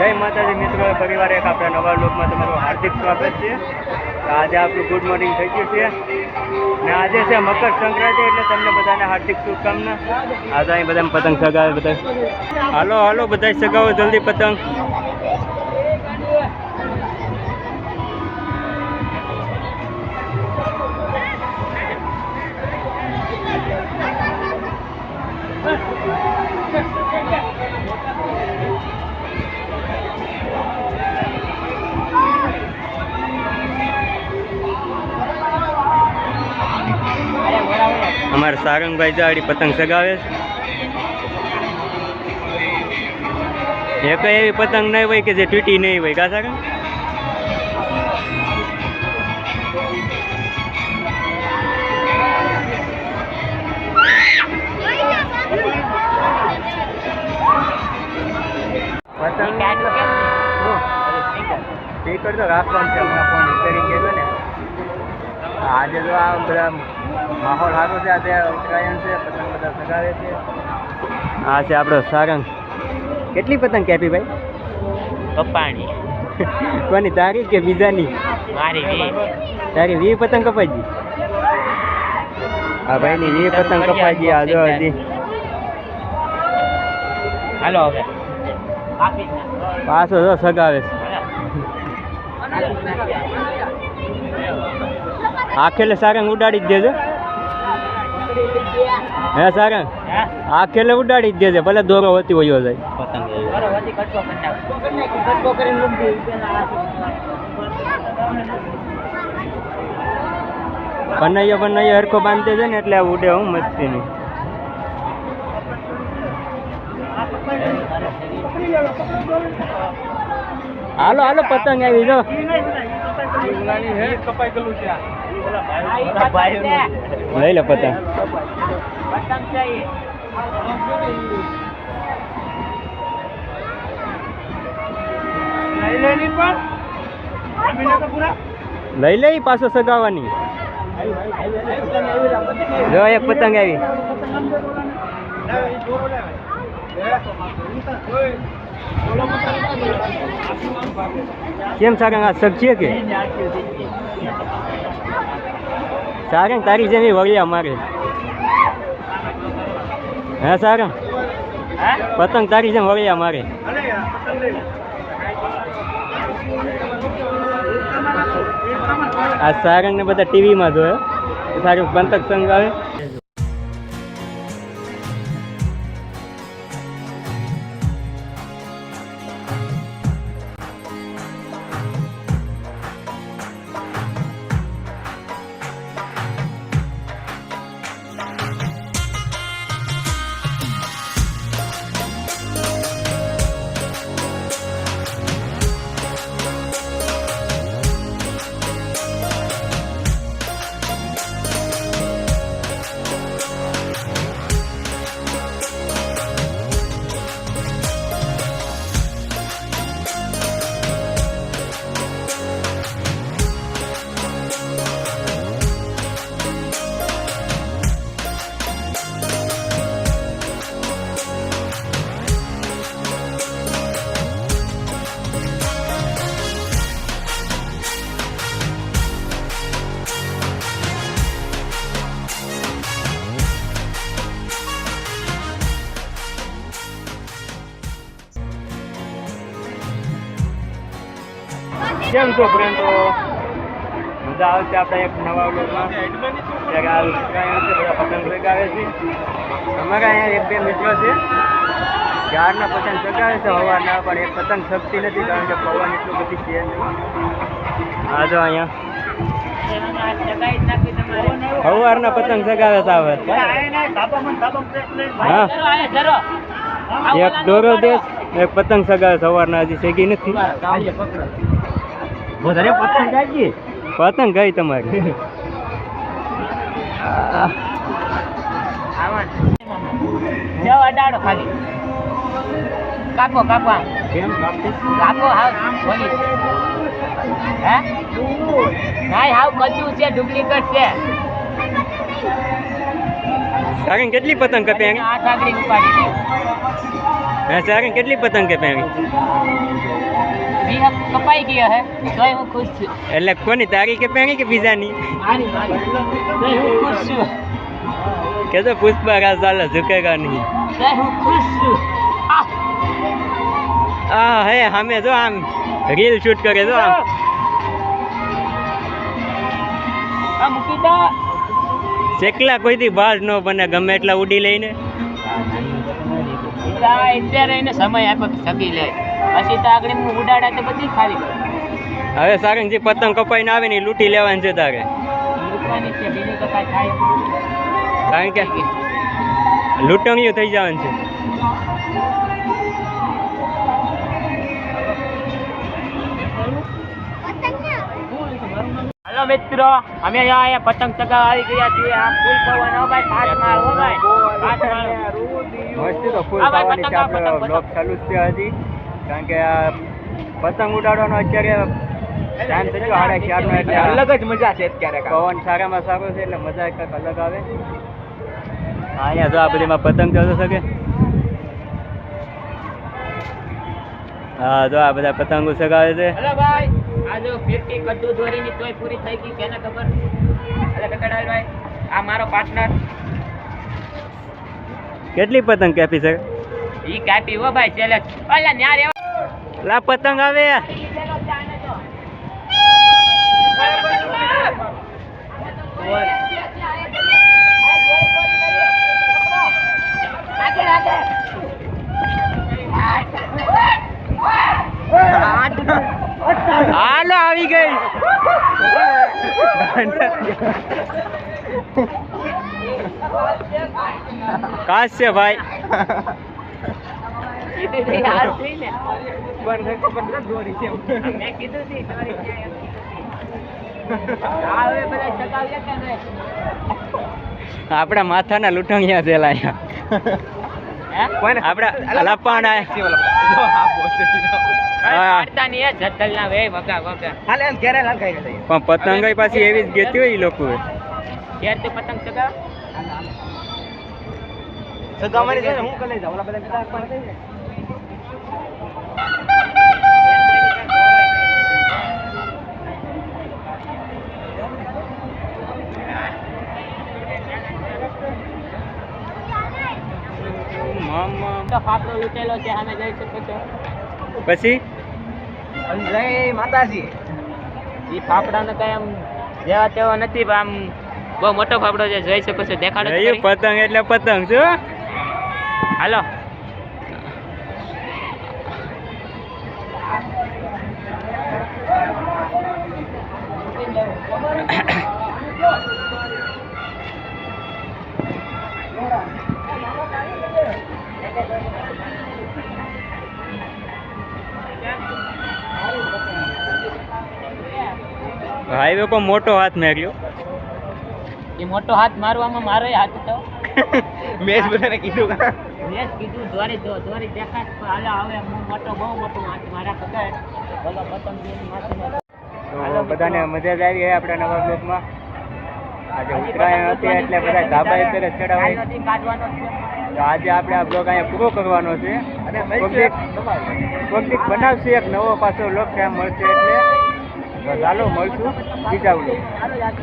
જય માતાજી મિત્રો, પરિવાર એક આપણા નવા લોકમાં તમારું હાર્દિક સ્વાગત છે. આજે આપણું ગુડ મોર્નિંગ થઈ ગયું છે ને આજે છે મકર સંક્રાંતિ, એટલે તમને બધાને હાર્દિક શુભકામના. આજે અહીં બધા પતંગ સગાવે, બધા હાલો હાલો બધા સગાવો જલ્દી પતંગ. અમારા સારંગભાઈ જાડી પતંગ સગાવે છે. એક એવી પતંગ નહીં હોય કે જે તૂટી નહીં હોય, કા સારંગ? પતંગ સ્પીકર તો રાખવાનું છે, હમણાં ફોન રિપેરિંગ કર્યો ને. આજે તો આ બધા માહોલ સારો છે, આજે ઉત્તરાયણ છે, પતંગ બધા સગાવે છે. આ છે આપણો સારંગ. કેટલી પતંગ કાપી ભાઈ? કપાણી. કોની, તારી કે બીજાની? મારી. તારી 20 પતંગ કપાઈ ગઈ. હા ભાઈની 20 પતંગ કપાઈ ગઈ. આ જો હજી હાલો હવે પાછો જો સગાવે છે. આખેલે સારંગ ઉડાડી જ દેજો. હે સારંગ, આખેલે ઉડાડી જ દેજે, ભલે દોરો હોતી હોય જાય. બનાવીએ હરખો બાંધે છે ને એટલે ઉડે હું મસ્તી ની. હાલો હાલો પતંગ આવી જો. લઈ લે પતંગ. લઈ લે પાછો સગાવાની. જો એક પતંગ આવી. કેમ સારંગ, આ સગ છે કે? સારંગ તારી જેમ વળિયા મારે. હે સારંગ, પતંગ તારી જેમ વળિયા મારે. આ સારંગ ને બધા ટીવીમાં જોયો. સારંગ પતંગ સંગ આવે. કેમ છો ફ્રેન્ડ? તો મજા આવશે આપણે એક નવા વ્લોગમાં. ત્યારે આ ઉત્તરાયણ છે, બધા પતંગ સગાવે છે. અમારા અહીંયા એક બે મિત્રો છે, ચારના પતંગ સગાવે છે સવારના, પણ એક પતંગ સગતી નથી કારણ કે પવન એટલું બધી છે. આ જો અહીંયા સવારના પતંગ સગાવે છે. આવે હા, એક દોરો દેશ, એક પતંગ સગાવે સવારના, હજી સેગી નથી. પતંગ ગઈ તમારી. કાપો કાપો કેમ કાપતી? કાપો હાવ બોલી. હે નાઈ હાવ કચ્ચું છે, ડુપ્લિકેટ છે. સારંગ કેટલી પતંગ કપે? 8 આગળી ઉપાડી દે. હા સારું કેટલી પતંગ કે પહેરી વી હક કપાઈ ગયા હે તોય હું ખુશ છું એટલે કોની તારી કે પહેરી કે બીજાની મારી તોય હું ખુશ છું કે તો પુષ્પા રાજ ચાલે ઝુકેગા નહીં તોય હું ખુશ છું આ હે અમે જો આમ રીલ શૂટ કરે જો આમ આ મૂકી દો ચેકલા કોઈથી બહાર ન બને ગમે એટલા ઉડી લઈને અત્યારે એને સમય આપો સગી લે પછી તો આગળ હું ઉડાડા તો બધી ખાલી કરું હવે સારંગજી પતંગ કપાઈને આવે ને ઈ લૂંટી લેવાની છે તારે લૂંટવાની છે બીજું તો કાંઈ થાય કારણ કે લૂંટણીઓ થઈ જવાનું છે હાલો મિત્રો અમે અહીંયા પતંગ ચગાવવા આવી ગયા છીએ આ ફૂલ પવન હો ભાઈ પાછ માર હો ભાઈ પાછ માર મસ્તી તો ફૂલ આ ભાઈ થવાની છે પતંગ, આપણે પતંગ. બ્લોગ ચાલુ જ છે હજી કારણ કે આ પતંગ ઉડાડવાનો અત્યારે ટાઈમ થઈ ગયો 4:30 નો એટલે અલગ જ મજા છે અત્યારે પવન સારામાં સારો છે એટલે મજા કંઈક અલગ આવે અહીંયા જો આ બધીમાં પતંગ ચાલુ શકે હા જો આ બધા પતંગો સગાવે છે હેલો ભાઈ આ જો 50 કદ્દુ દોરીની તોય પૂરી થઈ ગઈ કેને ખબર એટલે કકડાલ ભાઈ આ મારો પાર્ટનર કેટલી પતંગ કાપી શકે ઈ કાપી હો ભાઈ છેલે ઓલા ન્યા રેવા લા પતંગ આવે હાલો આવી ગઈ કાશ છે ભાઈ કીધું તી હાલ થઈ ને દોરી છે મેં કીધું તી દોરી છે હવે બધા સગાવ્યા કે નહીં આપણા માથાના લૂંટણિયા થયેલા અહીંયા હે આપણા લપાણા પાડતા નહીં જતલ ના વે વગા વગા પણ પતંગ પાછી એવી જ ગેતી હોય ઈ લોકો ક્યારે તે પતંગ સગા સગામણી છે હું કલે જાવ ઓલા બધા પણ થઈ જાય મામા તો ફાફડો લૂટેલો છે સામે જઈ શકો છો પછી જય માતાજી ઈ ફાફડાનો કઈ આમ જેવા તેવા નથી પણ આમ બહુ મોટો ફાફડો છે જોઈ શકો છો દેખાડો તો એ ખરી. પતંગ એટલે પતંગ શું હાલો હાઈવે કો મોટો હાથ મેર્યો એ મોટો હાથ મારવામાં મારો હાથ હતો મેં બધાને કીધું મેં કીધું દોરી દોરી દેખાડ પણ હાલો હવે હું મોટો બહુ મોટો હાથ મારા પકડ બોલો પતંગ બેની માથે તો બધાને મજા જ આવી છે આપણા નવા બ્લોગમાં આજે ઉત્તરાયણ હતી એટલે બધા ધાબા ઉપર જ ચડાવાય નથી કાઢવાનો છે તો આજે આપણે આ બ્લોગ અહીંયા પૂરો કરવાનો છે કોઈક દીક બનાવશે એક નવો પાછો બ્લોગ ત્યાં મળશે એટલે તો ચાલો મળશું બીજા બ્લોગ હાલો યાર